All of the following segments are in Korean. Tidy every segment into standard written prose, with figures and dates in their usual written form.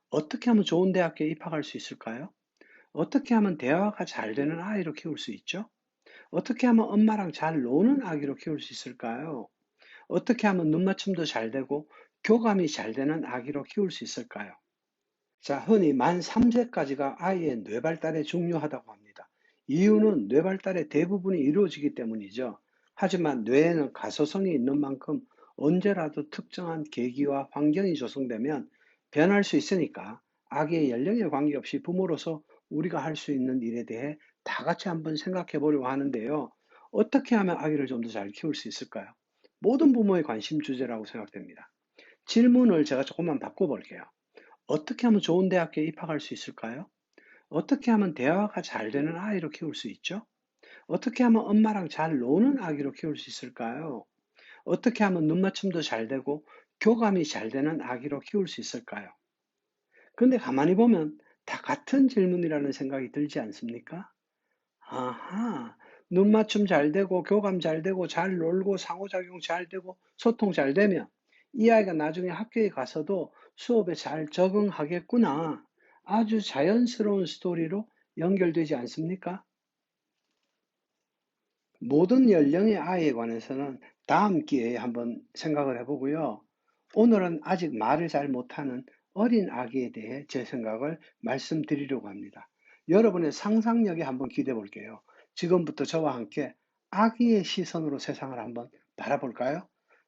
어떻게 하면 좋은 대학교에 입학할 수 있을까요? 어떻게 하면 대화가 잘 되는 아이로 키울 수 있죠? 어떻게 하면 엄마랑 잘 노는 아기로 키울 수 있을까요? 어떻게 하면 눈맞춤도 잘 되고 교감이 잘 되는 아기로 키울 수 있을까요? 자, 흔히 만 3세까지가 아이의 뇌발달에 중요하다고 합니다. 이유는 뇌발달의 대부분이 이루어지기 때문이죠. 하지만 뇌에는 가소성이 있는 만큼 언제라도 특정한 계기와 환경이 조성되면 변할 수 있으니까 아기의 연령에 관계없이 부모로서 우리가 할 수 있는 일에 대해 다 같이 한번 생각해 보려고 하는데요. 어떻게 하면 아기를 좀 더 잘 키울 수 있을까요? 모든 부모의 관심 주제라고 생각됩니다. 질문을 제가 조금만 바꿔볼게요. 어떻게 하면 좋은 대학교에 입학할 수 있을까요? 어떻게 하면 대화가 잘 되는 아이로 키울 수 있죠? 어떻게 하면 엄마랑 잘 노는 아기로 키울 수 있을까요? 어떻게 하면 눈맞춤도 잘 되고 교감이 잘 되는 아기로 키울 수 있을까요? 근데 가만히 보면 다 같은 질문이라는 생각이 들지 않습니까? 아하, 눈맞춤 잘 되고 교감 잘 되고 잘 놀고 상호작용 잘 되고 소통 잘 되면 이 아이가 나중에 학교에 가서도 수업에 잘 적응하겠구나. 아주 자연스러운 스토리로 연결되지 않습니까? 모든 연령의 아이에 관해서는 다음 기회에 한번 생각을 해보고요. 오늘은 아직 말을 잘 못하는 어린 아기에 대해 제 생각을 말씀드리려고 합니다. 여러분의 상상력에 한번 기대해 볼게요. 지금부터 저와 함께 아기의 시선으로 세상을 한번 바라볼까요?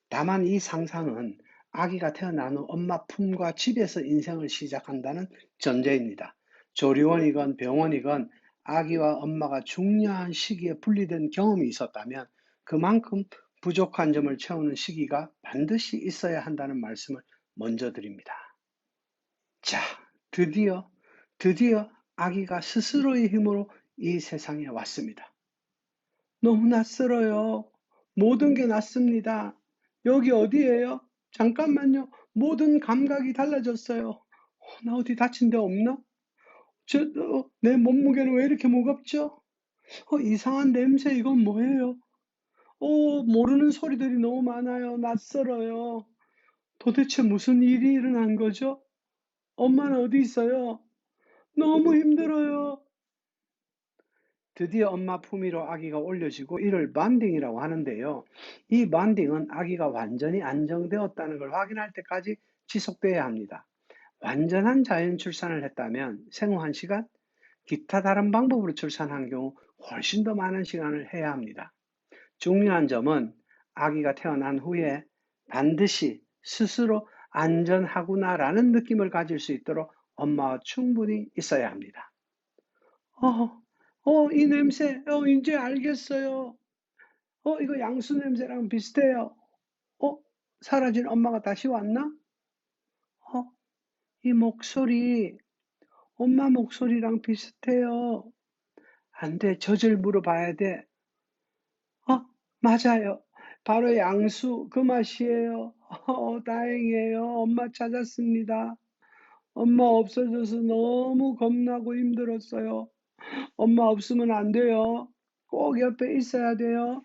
다만 이 상상은 아기가 태어난 후 엄마 품과 집에서 인생을 시작한다는 전제입니다. 조리원이건 병원이건 아기와 엄마가 중요한 시기에 분리된 경험이 있었다면 그만큼 부족한 점을 채우는 시기가 반드시 있어야 한다는 말씀을 먼저 드립니다. 자, 드디어, 드디어 아기가 스스로의 힘으로 이 세상에 왔습니다. 너무 낯설어요. 모든 게 낯습니다. 여기 어디예요? 잠깐만요. 모든 감각이 달라졌어요. 나 어디 다친 데 없나? 내 몸무게는 왜 이렇게 무겁죠? 이상한 냄새, 이건 뭐예요? 모르는 소리들이 너무 많아요. 낯설어요. 도대체 무슨 일이 일어난 거죠? 엄마는 어디 있어요? 너무 힘들어요. 드디어 엄마 품위로 아기가 올려지고 이를 반딩이라고 하는데요. 이 반딩은 아기가 완전히 안정되었다는 걸 확인할 때까지 지속돼야 합니다. 완전한 자연 출산을 했다면 생후 1시간, 기타 다른 방법으로 출산한 경우 훨씬 더 많은 시간을 해야 합니다. 중요한 점은 아기가 태어난 후에 반드시 스스로 안전하구나라는 느낌을 가질 수 있도록 엄마와 충분히 있어야 합니다. 어, 이 냄새, 이제 알겠어요. 이거 양수 냄새랑 비슷해요. 어, 사라진 엄마가 다시 왔나? 어, 이 목소리, 엄마 목소리랑 비슷해요. 안 돼, 젖을 물어봐야 돼. 어, 맞아요. 바로 양수, 그 맛이에요. 다행이에요. 엄마 찾았습니다. 엄마 없어져서 너무 겁나고 힘들었어요. 엄마 없으면 안 돼요. 꼭 옆에 있어야 돼요.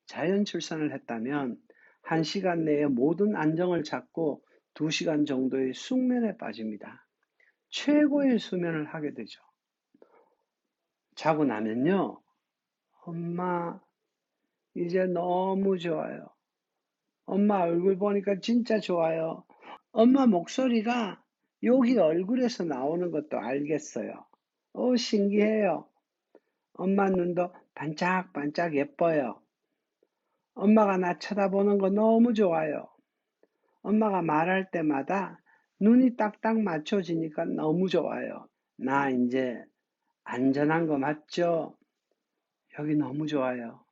자연 출산을 했다면 1시간 내에 모든 안정을 찾고 2시간 정도의 숙면에 빠집니다. 최고의 수면을 하게 되죠. 자고 나면요. 엄마, 이제 너무 좋아요. 엄마 얼굴 보니까 진짜 좋아요. 엄마 목소리가 여기 얼굴에서 나오는 것도 알겠어요. 신기해요. 엄마 눈도 반짝반짝 예뻐요. 엄마가 나 쳐다보는 거 너무 좋아요. 엄마가 말할 때마다 눈이 딱딱 맞춰지니까 너무 좋아요. 나 이제 안전한 거 맞죠? 여기 너무 좋아요.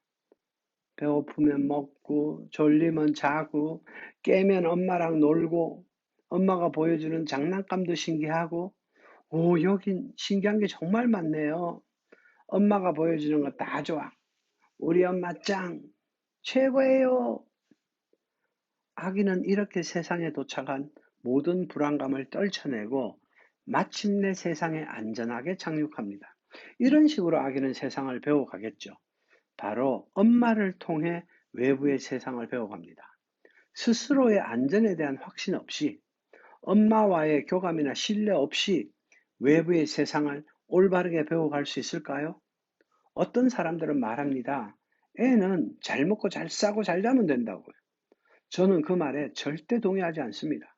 배고프면 먹고, 졸리면 자고, 깨면 엄마랑 놀고, 엄마가 보여주는 장난감도 신기하고, 여긴 신기한 게 정말 많네요. 엄마가 보여주는 거 다 좋아. 우리 엄마 짱! 최고예요! 아기는 이렇게 세상에 도착한 모든 불안감을 떨쳐내고 마침내 세상에 안전하게 착륙합니다. 이런 식으로 아기는 세상을 배워가겠죠. 바로 엄마를 통해 외부의 세상을 배워갑니다. 스스로의 안전에 대한 확신 없이 엄마와의 교감이나 신뢰 없이 외부의 세상을 올바르게 배워갈 수 있을까요? 어떤 사람들은 말합니다. 애는 잘 먹고 잘 싸고 잘 자면 된다고요. 저는 그 말에 절대 동의하지 않습니다.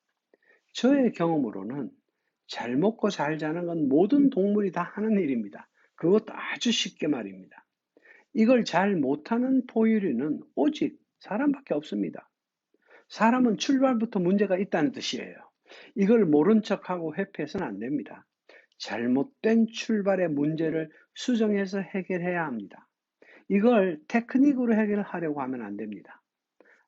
저의 경험으로는 잘 먹고 잘 자는 건 모든 동물이 다 하는 일입니다. 그것도 아주 쉽게 말입니다. 이걸 잘 못하는 포유류는 오직 사람밖에 없습니다. 사람은 출발부터 문제가 있다는 뜻이에요. 이걸 모른 척하고 회피해서는 안 됩니다. 잘못된 출발의 문제를 수정해서 해결해야 합니다. 이걸 테크닉으로 해결하려고 하면 안 됩니다.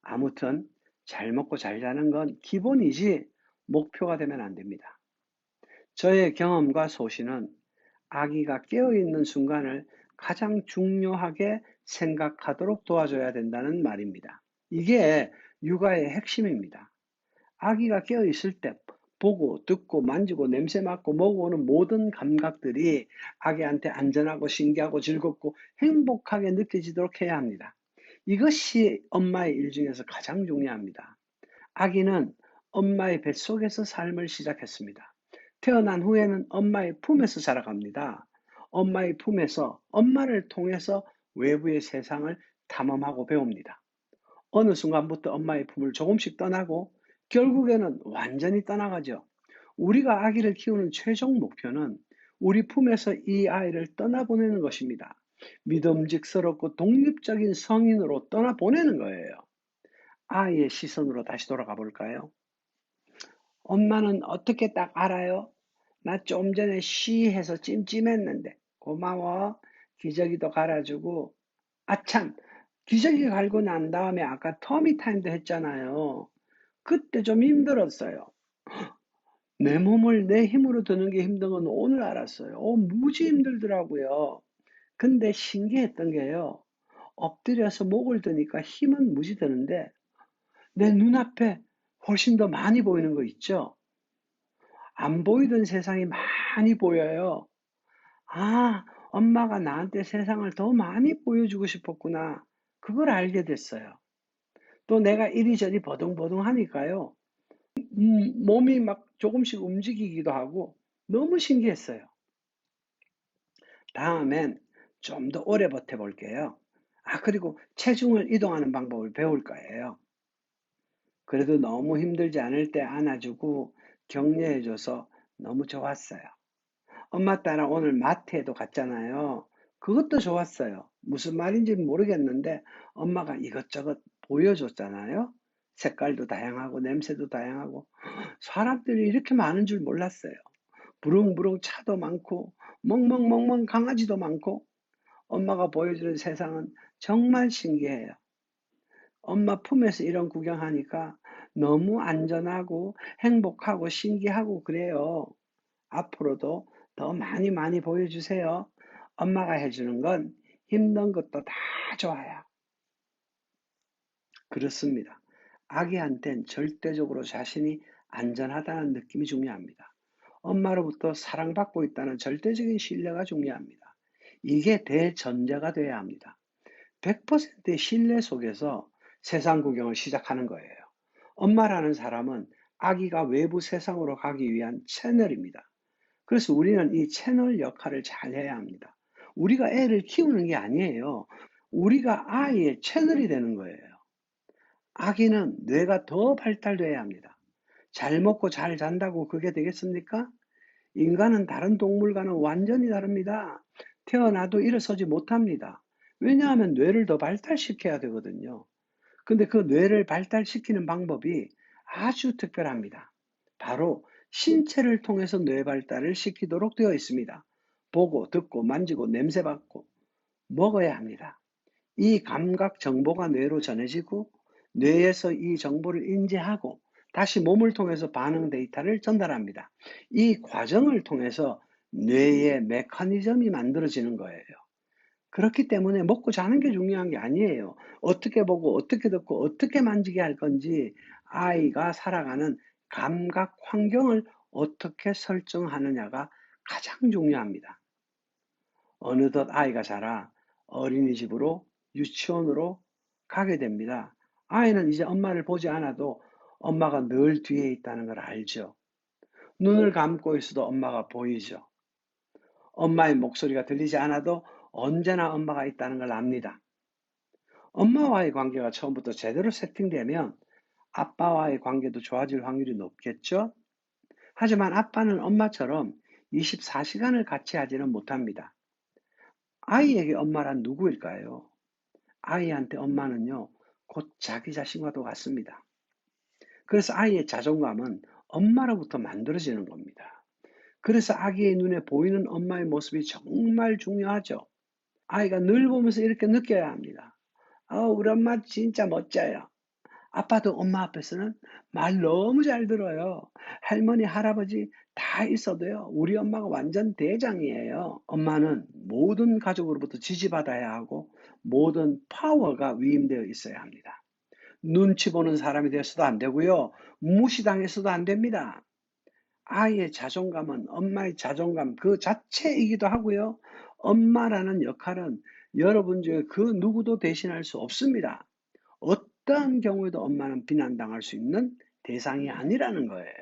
아무튼 잘 먹고 잘 자는 건 기본이지 목표가 되면 안 됩니다. 저의 경험과 소신은 아기가 깨어있는 순간을 가장 중요하게 생각하도록 도와줘야 된다는 말입니다. 이게 육아의 핵심입니다. 아기가 깨어있을 때 보고 듣고 만지고 냄새 맡고 먹어오는 모든 감각들이 아기한테 안전하고 신기하고 즐겁고 행복하게 느껴지도록 해야 합니다. 이것이 엄마의 일 중에서 가장 중요합니다. 아기는 엄마의 뱃속에서 삶을 시작했습니다. 태어난 후에는 엄마의 품에서 자라갑니다. 엄마의 품에서 엄마를 통해서 외부의 세상을 탐험하고 배웁니다. 어느 순간부터 엄마의 품을 조금씩 떠나고 결국에는 완전히 떠나가죠. 우리가 아기를 키우는 최종 목표는 우리 품에서 이 아이를 떠나보내는 것입니다. 믿음직스럽고 독립적인 성인으로 떠나보내는 거예요. 아이의 시선으로 다시 돌아가 볼까요? 엄마는 어떻게 딱 알아요? 나 좀 전에 쉬해서 찜찜했는데 고마워. 기저귀도 갈아주고 아참 기저귀 갈고 난 다음에 아까 터미타임도 했잖아요. 그때 좀 힘들었어요. 내 몸을 내 힘으로 드는 게 힘든 건 오늘 알았어요. 무지 힘들더라고요. 근데 신기했던 게요. 엎드려서 목을 드니까 힘은 무지 드는데 내 눈앞에 훨씬 더 많이 보이는 거 있죠? 안 보이던 세상이 많이 보여요. 아, 엄마가 나한테 세상을 더 많이 보여주고 싶었구나. 그걸 알게 됐어요. 또 내가 이리저리 버둥버둥 하니까요. 몸이 막 조금씩 움직이기도 하고 너무 신기했어요. 다음엔 좀 더 오래 버텨볼게요. 그리고 체중을 이동하는 방법을 배울 거예요. 그래도 너무 힘들지 않을 때 안아주고 격려해줘서 너무 좋았어요. 엄마 따라 오늘 마트에도 갔잖아요. 그것도 좋았어요. 무슨 말인지 모르겠는데 엄마가 이것저것 보여줬잖아요. 색깔도 다양하고 냄새도 다양하고 사람들이 이렇게 많은 줄 몰랐어요. 부릉부릉 차도 많고 멍멍멍멍 강아지도 많고 엄마가 보여주는 세상은 정말 신기해요. 엄마 품에서 이런 구경하니까 너무 안전하고 행복하고 신기하고 그래요. 앞으로도 더 많이 많이 보여주세요. 엄마가 해주는 건 힘든 것도 다 좋아요. 그렇습니다. 아기한텐 절대적으로 자신이 안전하다는 느낌이 중요합니다. 엄마로부터 사랑받고 있다는 절대적인 신뢰가 중요합니다. 이게 대전제가 돼야 합니다. 100%의 신뢰 속에서 세상 구경을 시작하는 거예요. 엄마라는 사람은 아기가 외부 세상으로 가기 위한 채널입니다. 그래서 우리는 이 채널 역할을 잘 해야 합니다. 우리가 애를 키우는 게 아니에요. 우리가 아이의 채널이 되는 거예요. 아기는 뇌가 더 발달돼야 합니다. 잘 먹고 잘 잔다고 그게 되겠습니까? 인간은 다른 동물과는 완전히 다릅니다. 태어나도 일어서지 못합니다. 왜냐하면 뇌를 더 발달시켜야 되거든요. 근데 그 뇌를 발달시키는 방법이 아주 특별합니다. 바로 신체를 통해서 뇌 발달을 시키도록 되어 있습니다. 보고, 듣고, 만지고, 냄새 맡고, 먹어야 합니다. 이 감각 정보가 뇌로 전해지고, 뇌에서 이 정보를 인지하고, 다시 몸을 통해서 반응 데이터를 전달합니다. 이 과정을 통해서 뇌의 메커니즘이 만들어지는 거예요. 그렇기 때문에 먹고 자는 게 중요한 게 아니에요. 어떻게 보고 어떻게 듣고 어떻게 만지게 할 건지 아이가 살아가는 감각 환경을 어떻게 설정하느냐가 가장 중요합니다. 어느덧 아이가 자라 어린이집으로 유치원으로 가게 됩니다. 아이는 이제 엄마를 보지 않아도 엄마가 늘 뒤에 있다는 걸 알죠. 눈을 감고 있어도 엄마가 보이죠. 엄마의 목소리가 들리지 않아도 언제나 엄마가 있다는 걸 압니다. 엄마와의 관계가 처음부터 제대로 세팅되면 아빠와의 관계도 좋아질 확률이 높겠죠? 하지만 아빠는 엄마처럼 24시간을 같이 하지는 못합니다. 아이에게 엄마란 누구일까요? 아이한테 엄마는요, 곧 자기 자신과도 같습니다. 그래서 아이의 자존감은 엄마로부터 만들어지는 겁니다. 그래서 아기의 눈에 보이는 엄마의 모습이 정말 중요하죠. 아이가 늘 보면서 이렇게 느껴야 합니다. 우리 엄마 진짜 멋져요. 아빠도 엄마 앞에서는 말 너무 잘 들어요. 할머니, 할아버지 다 있어도요, 우리 엄마가 완전 대장이에요. 엄마는 모든 가족으로부터 지지받아야 하고 모든 파워가 위임되어 있어야 합니다. 눈치 보는 사람이 되어서도 안 되고요, 무시당해서도 안 됩니다. 아이의 자존감은 엄마의 자존감 그 자체이기도 하고요, 엄마라는 역할은 여러분 중에 그 누구도 대신할 수 없습니다. 어떠한 경우에도 엄마는 비난당할 수 있는 대상이 아니라는 거예요.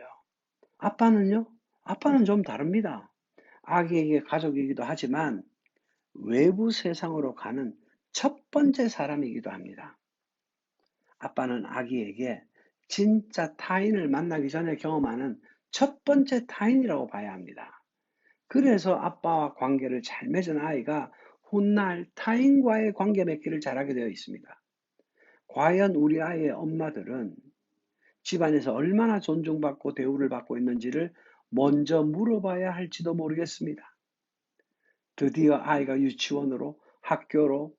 아빠는요? 아빠는 좀 다릅니다. 아기에게 가족이기도 하지만 외부 세상으로 가는 첫 번째 사람이기도 합니다. 아빠는 아기에게 진짜 타인을 만나기 전에 경험하는 첫 번째 타인이라고 봐야 합니다. 그래서 아빠와 관계를 잘 맺은 아이가 훗날 타인과의 관계 맺기를 잘하게 되어 있습니다. 과연 우리 아이의 엄마들은 집안에서 얼마나 존중받고 대우를 받고 있는지를 먼저 물어봐야 할지도 모르겠습니다. 드디어 아이가 유치원으로, 학교로,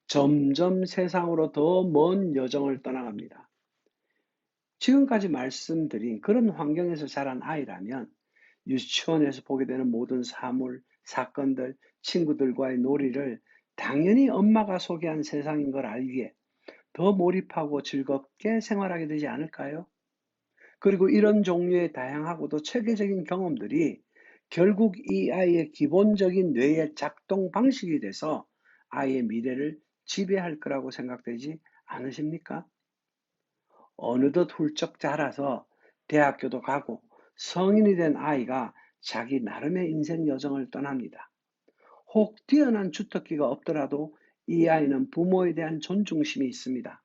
점점 세상으로 더 먼 여정을 떠나갑니다. 지금까지 말씀드린 그런 환경에서 자란 아이라면 유치원에서 보게 되는 모든 사물, 사건들, 친구들과의 놀이를 당연히 엄마가 소개한 세상인 걸 알기에 더 몰입하고 즐겁게 생활하게 되지 않을까요? 그리고 이런 종류의 다양하고도 체계적인 경험들이 결국 이 아이의 기본적인 뇌의 작동 방식이 돼서 아이의 미래를 지배할 거라고 생각되지 않으십니까? 어느덧 훌쩍 자라서 대학교도 가고 성인이 된 아이가 자기 나름의 인생 여정을 떠납니다. 혹 뛰어난 주특기가 없더라도 이 아이는 부모에 대한 존중심이 있습니다.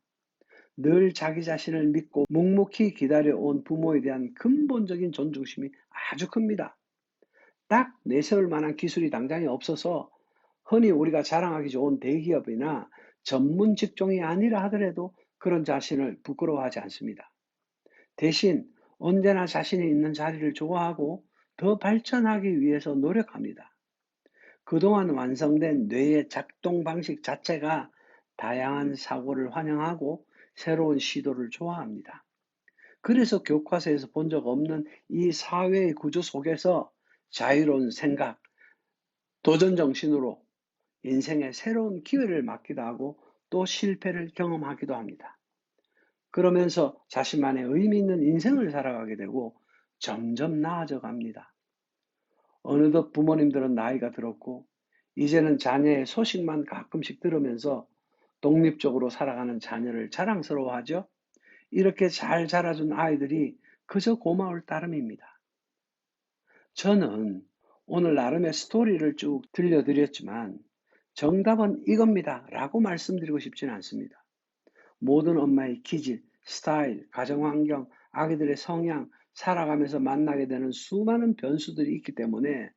늘 자기 자신을 믿고 묵묵히 기다려온 부모에 대한 근본적인 존중심이 아주 큽니다. 딱 내세울 만한 기술이 당장에 없어서 흔히 우리가 자랑하기 좋은 대기업이나 전문 직종이 아니라 하더라도 그런 자신을 부끄러워하지 않습니다. 대신 언제나 자신이 있는 자리를 좋아하고 더 발전하기 위해서 노력합니다. 그동안 완성된 뇌의 작동 방식 자체가 다양한 사고를 환영하고 새로운 시도를 좋아합니다. 그래서 교과서에서 본 적 없는 이 사회의 구조 속에서 자유로운 생각, 도전 정신으로 인생의 새로운 기회를 맞기도 하고 또 실패를 경험하기도 합니다. 그러면서 자신만의 의미 있는 인생을 살아가게 되고 점점 나아져 갑니다. 어느덧 부모님들은 나이가 들었고 이제는 자녀의 소식만 가끔씩 들으면서 독립적으로 살아가는 자녀를 자랑스러워하죠. 이렇게 잘 자라준 아이들이 그저 고마울 따름입니다. 저는 오늘 나름의 스토리를 쭉 들려드렸지만 정답은 이겁니다 라고 말씀드리고 싶지는 않습니다. 모든 엄마의 기질, 스타일, 가정환경, 아기들의 성향, 살아가면서 만나게 되는 수많은 변수들이 있기 때문에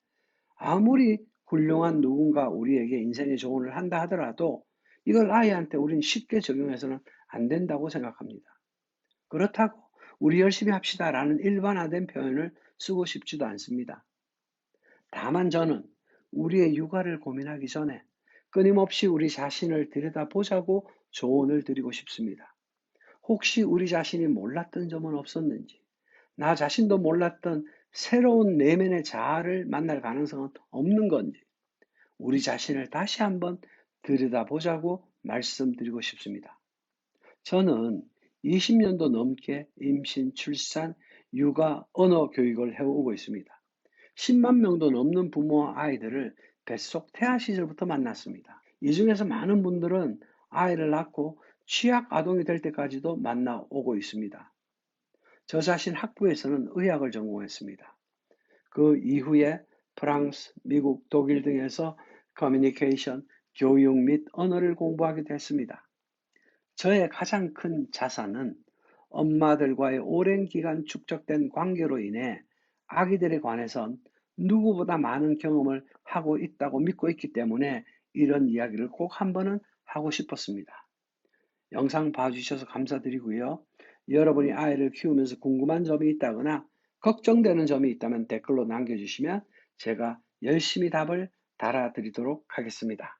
아무리 훌륭한 누군가 우리에게 인생의 조언을 한다 하더라도 이걸 아이한테 우리는 쉽게 적용해서는 안 된다고 생각합니다. 그렇다고 우리 열심히 합시다라는 일반화된 표현을 쓰고 싶지도 않습니다. 다만 저는 우리의 육아를 고민하기 전에 끊임없이 우리 자신을 들여다보자고 조언을 드리고 싶습니다. 혹시 우리 자신이 몰랐던 점은 없었는지, 나 자신도 몰랐던 새로운 내면의 자아를 만날 가능성은 없는 건지, 우리 자신을 다시 한번 들여다보자고 말씀드리고 싶습니다. 저는 20년도 넘게 임신, 출산, 육아, 언어 교육을 해오고 있습니다. 10만 명도 넘는 부모와 아이들을 뱃속 태아 시절부터 만났습니다. 이 중에서 많은 분들은 아이를 낳고 취약 아동이 될 때까지도 만나오고 있습니다. 저 자신 학부에서는 의학을 전공했습니다. 그 이후에 프랑스, 미국, 독일 등에서 커뮤니케이션, 교육 및 언어를 공부하게 됐습니다. 저의 가장 큰 자산은 엄마들과의 오랜 기간 축적된 관계로 인해 아기들에 관해선 누구보다 많은 경험을 하고 있다고 믿고 있기 때문에 이런 이야기를 꼭 한 번은 하고 싶었습니다. 영상 봐주셔서 감사드리고요. 여러분이 아이를 키우면서 궁금한 점이 있다거나 걱정되는 점이 있다면 댓글로 남겨주시면 제가 열심히 답을 달아드리도록 하겠습니다.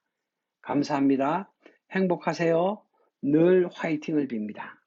감사합니다. 행복하세요. 늘 화이팅을 빕니다.